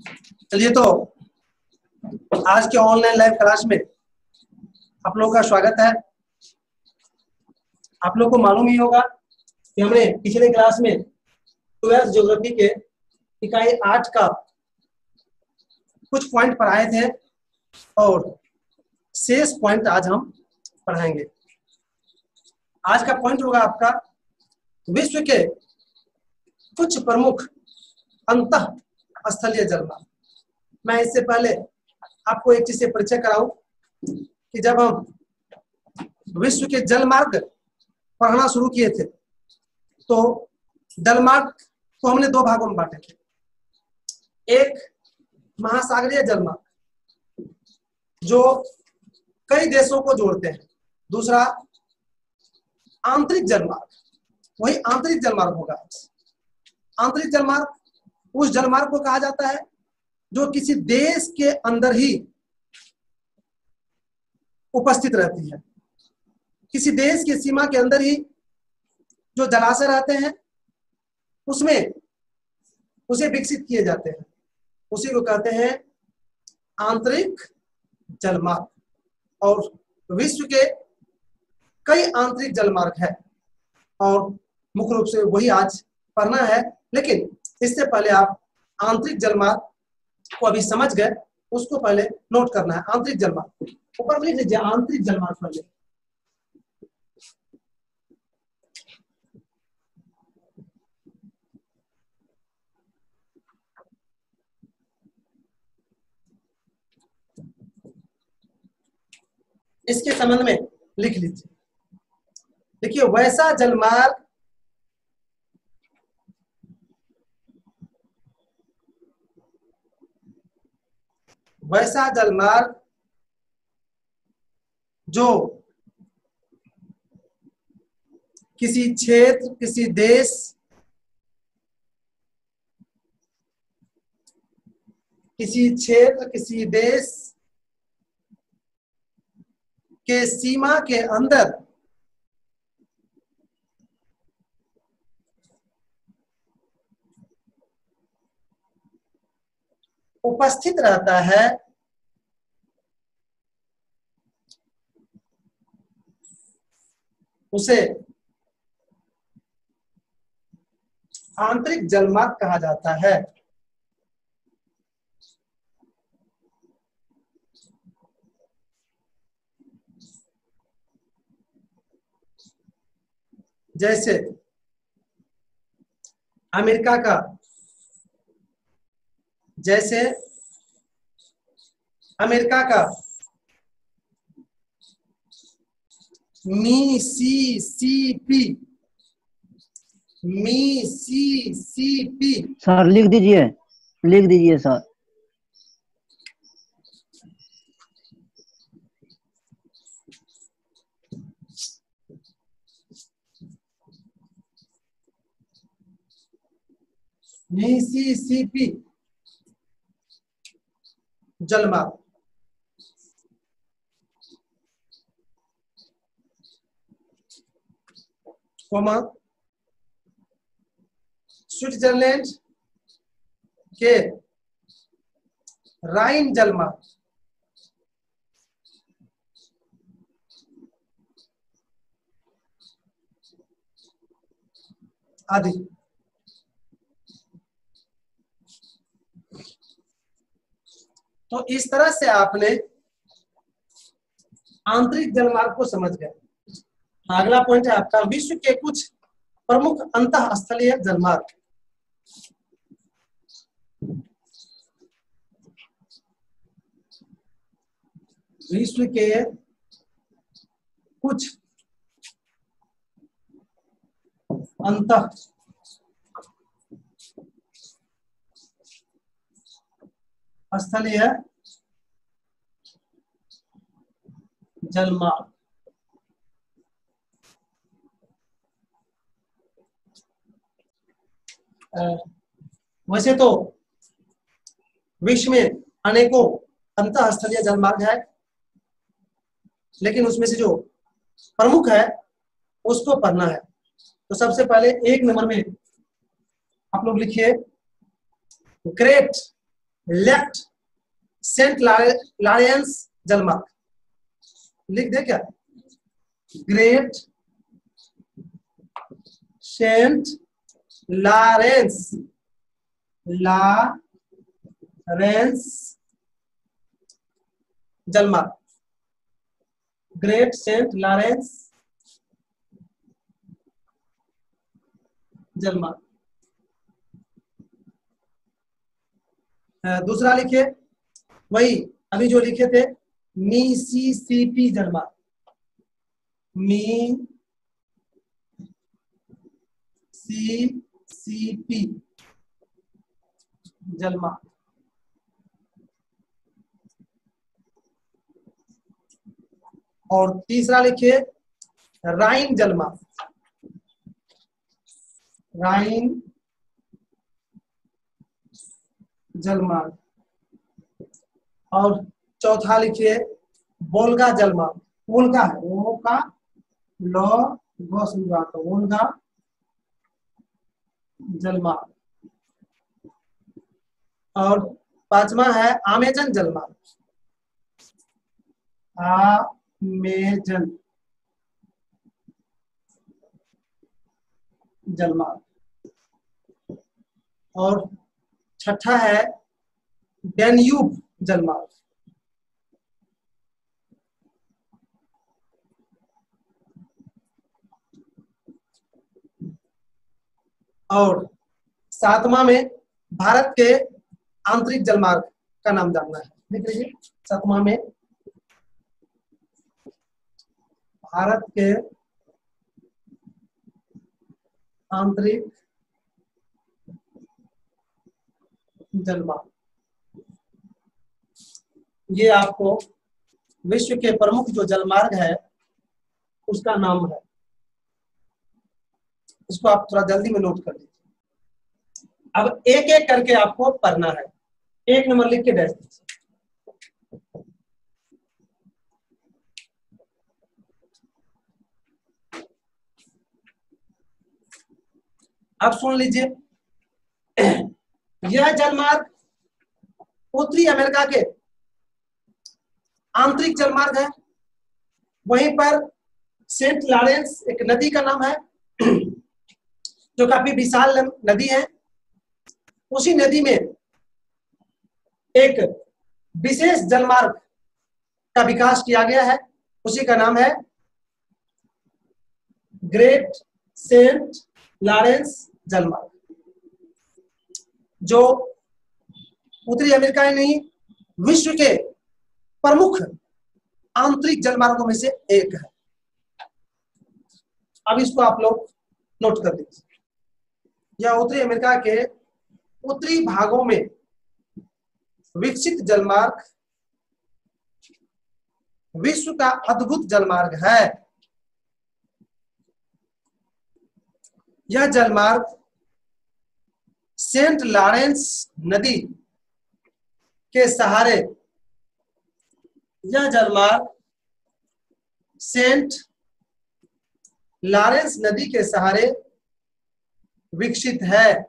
चलिए, तो आज के ऑनलाइन लाइव क्लास में आप लोगों का स्वागत है। आप लोग को मालूम ही होगा कि हमने पिछले क्लास में 12th ज्योग्राफी के इकाई 8 का कुछ पॉइंट पढ़ाए थे और शेष पॉइंट आज हम पढ़ाएंगे। आज का पॉइंट होगा आपका विश्व के कुछ प्रमुख अंतः स्थलीय जलमार्ग। मैं इससे पहले आपको एक चीज से परिचय कराऊं कि जब हम विश्व के जलमार्ग पढ़ना शुरू किए थे तो जलमार्ग को हमने दो भागों में बांटे थे। एक महासागरीय जलमार्ग जो कई देशों को जोड़ते हैं, दूसरा आंतरिक जलमार्ग, वही आंतरिक जलमार्ग होगा। आंतरिक जलमार्ग उस जलमार्ग को कहा जाता है जो किसी देश के अंदर ही उपस्थित रहती है। किसी देश की सीमा के अंदर ही जो जलाशय रहते हैं उसमें उसे विकसित किए जाते हैं, उसी को कहते हैं आंतरिक जलमार्ग। और विश्व के कई आंतरिक जलमार्ग है और मुख्य रूप से वही आज पढ़ना है। लेकिन इससे पहले आप आंतरिक जलमार्ग को अभी समझ गए, उसको पहले नोट करना है। आंतरिक जलमार्ग ऊपर लिख लीजिए, आंतरिक जलमार्ग पहले। इसके संबंध में लिख लीजिए। देखिए, वैसा जलमार्ग जो किसी क्षेत्र, किसी देश के सीमा के अंदर उपस्थित रहता है उसे आंतरिक जलमार्ग कहा जाता है। जैसे अमेरिका का मिसिसिपी सर लिख दीजिए सर। मिसिसिपी जलमार्ग, स्विट्जरलैंड के राइन जलमार्ग, आदि। तो इस तरह से आपने आंतरिक जलमार्ग को समझ गए। अगला पॉइंट है आपका विश्व के कुछ प्रमुख अंतः स्थलीय जलमार्ग। विश्व के कुछ अंतः स्थलीय जलमार्ग। वैसे तो विश्व में अनेकों अंतः स्थलीय जलमार्ग है, लेकिन उसमें से जो प्रमुख है उसको पढ़ना है। तो सबसे पहले 1 नंबर में आप लोग लिखिए ग्रेट लेफ्ट सेंट लॉरेंस जलमार्ग, लिख दे क्या, ग्रेट सेंट लॉरेंस जलमार्ग, ग्रेट सेंट लॉरेंस जलमार्ग। दूसरा लिखिए, वही अभी जो लिखे थे, मिसिसिपी जलमार्ग, मिसिसिपी जलमार्ग। और तीसरा लिखिए, राइन जलमार्ग, राइन जलमार्ग। और चौथा लिखिए, वोल्गा जलमार्ग, वोल्गा है, वो का लो गो समझा, तो वोल्गा जलमार्ग। और पांचवा है अमेजन जलमार्ग, अमेजन जलमार्ग। और छठा है डेन्यूब जलमार्ग। और सातवां में भारत के आंतरिक जलमार्ग का नाम जानना है, लिख लीजिए। सातवां में भारत के आंतरिक जलमार्ग, ये आपको विश्व के प्रमुख जो जलमार्ग है उसका नाम है, इसको आप थोड़ा जल्दी में नोट कर लीजिए। अब एक एक करके आपको पढ़ना है, एक नंबर लिख के डैश दीजिए। अब सुन लीजिए, यह जलमार्ग उत्तरी अमेरिका के आंतरिक जलमार्ग है। वहीं पर सेंट लॉरेंस एक नदी का नाम है जो काफी विशाल नदी है। उसी नदी में एक विशेष जलमार्ग का विकास किया गया है, उसी का नाम है ग्रेट सेंट लॉरेंस जलमार्ग, जो उत्तरी अमेरिका ही नहीं विश्व के प्रमुख आंतरिक जलमार्गों में से एक है। अब इसको आप लोग नोट कर लीजिए। यह उत्तरी अमेरिका के उत्तरी भागों में विकसित जलमार्ग विश्व का अद्भुत जलमार्ग है। यह जलमार्ग सेंट लॉरेंस नदी के सहारे, यह जलमार्ग सेंट लॉरेंस नदी के सहारे विकसित है।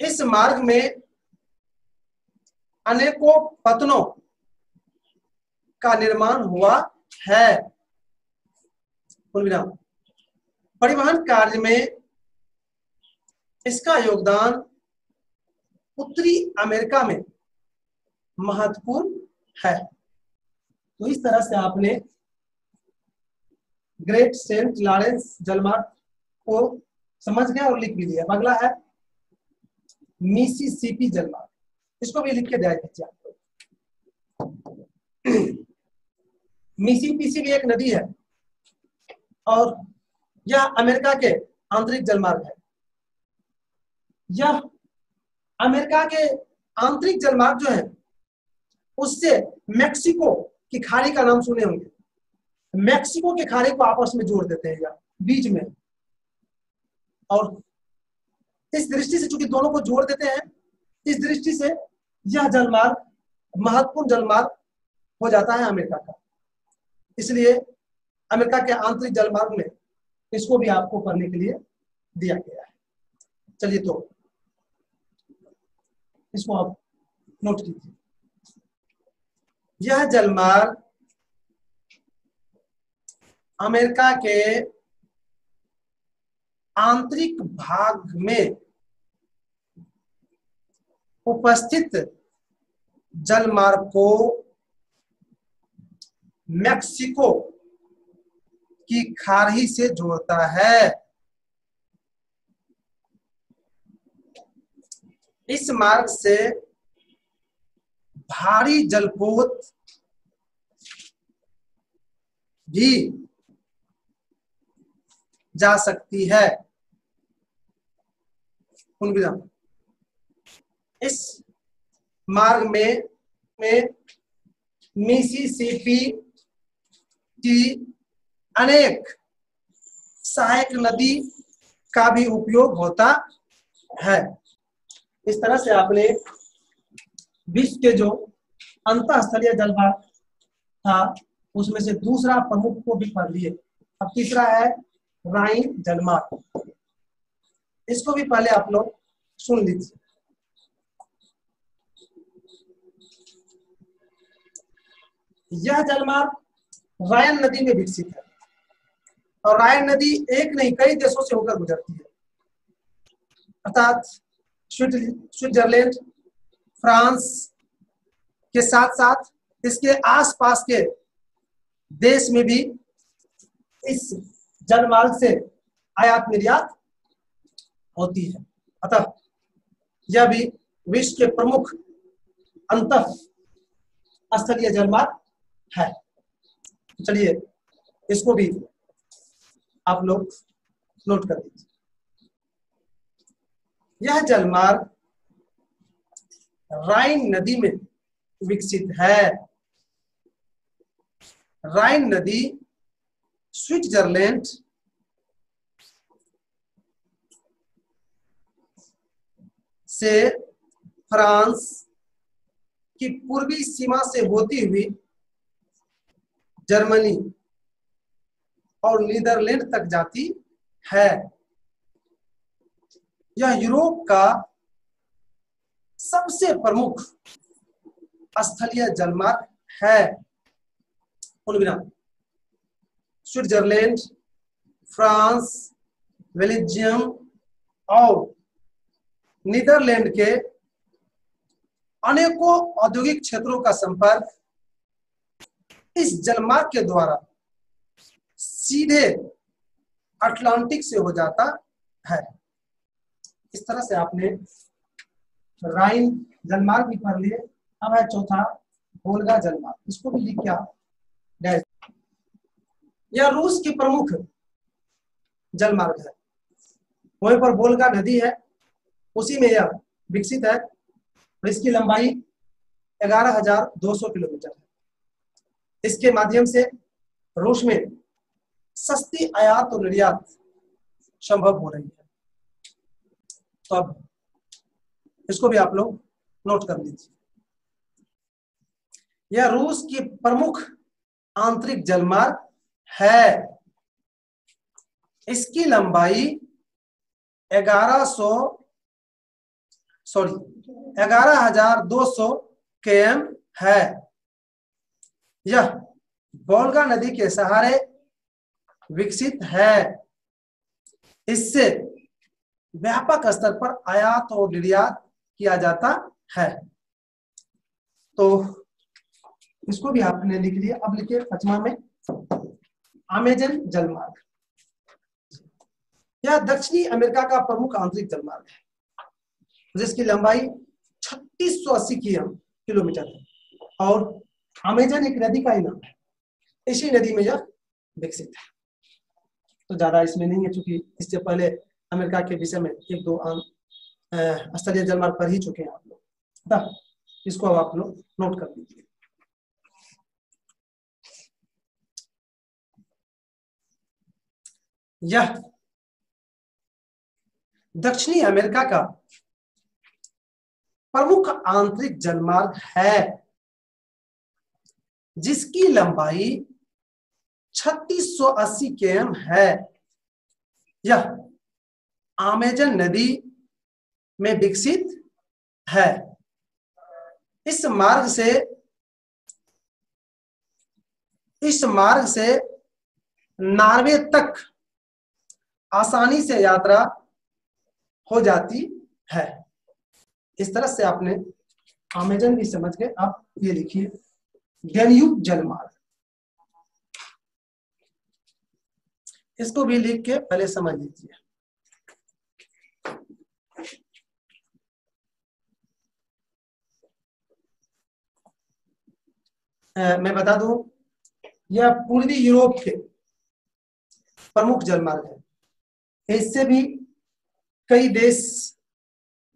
इस मार्ग में अनेकों पतनों का निर्माण हुआ है। परिवहन कार्य में इसका योगदान उत्तरी अमेरिका में महत्वपूर्ण है। तो इस तरह से आपने ग्रेट सेंट लॉरेंस जलमार्ग को समझ गया और लिख भी लिया। अगला है मिसिसिपी जलमार्ग, इसको भी लिख के दे दीजिए आपको। मिसिसिपी भी एक नदी है और यह अमेरिका के आंतरिक जलमार्ग है। यह अमेरिका के आंतरिक जलमार्ग जो है उससे मेक्सिको की खाड़ी का नाम सुने होंगे। मेक्सिको की खाड़ी को आपस में जोड़ देते हैं या बीच में, और इस दृष्टि से चूंकि दोनों को जोड़ देते हैं, इस दृष्टि से यह जलमार्ग महत्वपूर्ण जलमार्ग हो जाता है अमेरिका का। इसलिए अमेरिका के आंतरिक जलमार्ग में इसको भी आपको पढ़ने के लिए दिया गया है। चलिए, तो इसको आप नोट कीजिए। यह जलमार्ग अमेरिका के आंतरिक भाग में उपस्थित जलमार्ग को मैक्सिको की खाड़ी से जोड़ता है। इस मार्ग से भारी जलपोत भी जा सकती है। इस मार्ग में मिसिसिपी की अनेक सहायक नदी का भी उपयोग होता है। इस तरह से आपने विश्व के जो अंतःस्थलीय जलमार्ग था उसमें से दूसरा प्रमुख को भी पढ़ लिए। अब तीसरा है राइन जलमार्ग। इसको भी पहले आप लोग सुन लीजिए। यह जलमार्ग रायन नदी में विकसित है और रायन नदी एक नहीं कई देशों से होकर गुजरती है, अर्थात स्विट्जरलैंड, फ्रांस के साथ साथ इसके आसपास के देश में भी इस जलमार्ग से आयात निर्यात होती है। अतः यह भी विश्व के प्रमुख अंतःस्थलीय जलमार्ग है। चलिए इसको भी आप लोग नोट कर दीजिए। यह जलमार्ग राइन नदी में विकसित है। राइन नदी स्विट्जरलैंड, से फ्रांस की पूर्वी सीमा से होती हुई जर्मनी और नीदरलैंड तक जाती है। यह यूरोप का सबसे प्रमुख स्थलीय जलमार्ग है। स्विट्जरलैंड, फ्रांस, बेल्जियम और नीदरलैंड के अनेकों औद्योगिक क्षेत्रों का संपर्क इस जलमार्ग के द्वारा सीधे अटलांटिक से हो जाता है। इस तरह से आपने राइन जलमार्ग भी पढ़ लिए। अब है चौथा वोल्गा जलमार्ग। इसको भी लिख क्या, यह रूस की प्रमुख जलमार्ग है। वहीं पर वोल्गा नदी है, उसी में यह विकसित है और इसकी लंबाई 11,200 किलोमीटर है। इसके माध्यम से रूस में सस्ती आयात और निर्यात संभव हो रही है। तो अब इसको भी आप लोग नोट कर लीजिए। यह रूस की प्रमुख आंतरिक जलमार्ग है। इसकी लंबाई 11,200 km है। यह वोल्गा नदी के सहारे विकसित है। इससे व्यापक स्तर पर आयात और निर्यात किया जाता है। तो इसको भी आपने लिख लिया। अब लिखिए पचमा में अमेजन जलमार्ग। यह दक्षिणी अमेरिका का प्रमुख आंतरिक जलमार्ग है जिसकी लंबाई 3680 किलोमीटर है और अमेजन एक नदी का ही नाम है। इसी नदी में यह विकसित है। तो ज्यादा इसमें नहीं है, चूंकि इससे पहले अमेरिका के विषय में एक दो स्थलीय जलमार्ग पढ़ ही चुके हैं आप लोग। इसको अब आप लोग नोट कर लीजिए। यह दक्षिणी अमेरिका का प्रमुख आंतरिक जलमार्ग है जिसकी लंबाई 3680 km है। यह अमेजन नदी में विकसित है। इस मार्ग से नॉर्वे तक आसानी से यात्रा हो जाती है। इस तरह से आपने अमेजन भी समझ गए। आप ये लिखिए डेन्यूब जलमार्ग, इसको भी लिख के पहले समझ लीजिए। मैं बता दूं, यह पूर्वी यूरोप के प्रमुख जलमार्ग है। इससे भी कई देश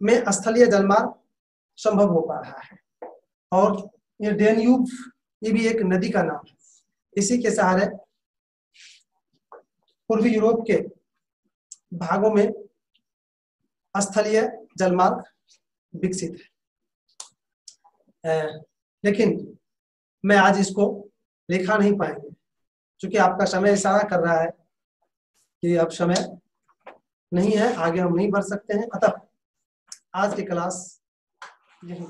में स्थलीय जलमार्ग संभव हो पा रहा है। और ये डेन्यूब, ये भी एक नदी का नाम है। इसी के सहारे पूर्वी यूरोप के भागों में स्थलीय जलमार्ग विकसित है। लेकिन मैं आज इसको लिखा नहीं पाएंगे, क्योंकि आपका समय इशारा कर रहा है कि अब समय नहीं है, आगे हम नहीं बढ़ सकते हैं। अतः आज की क्लास यही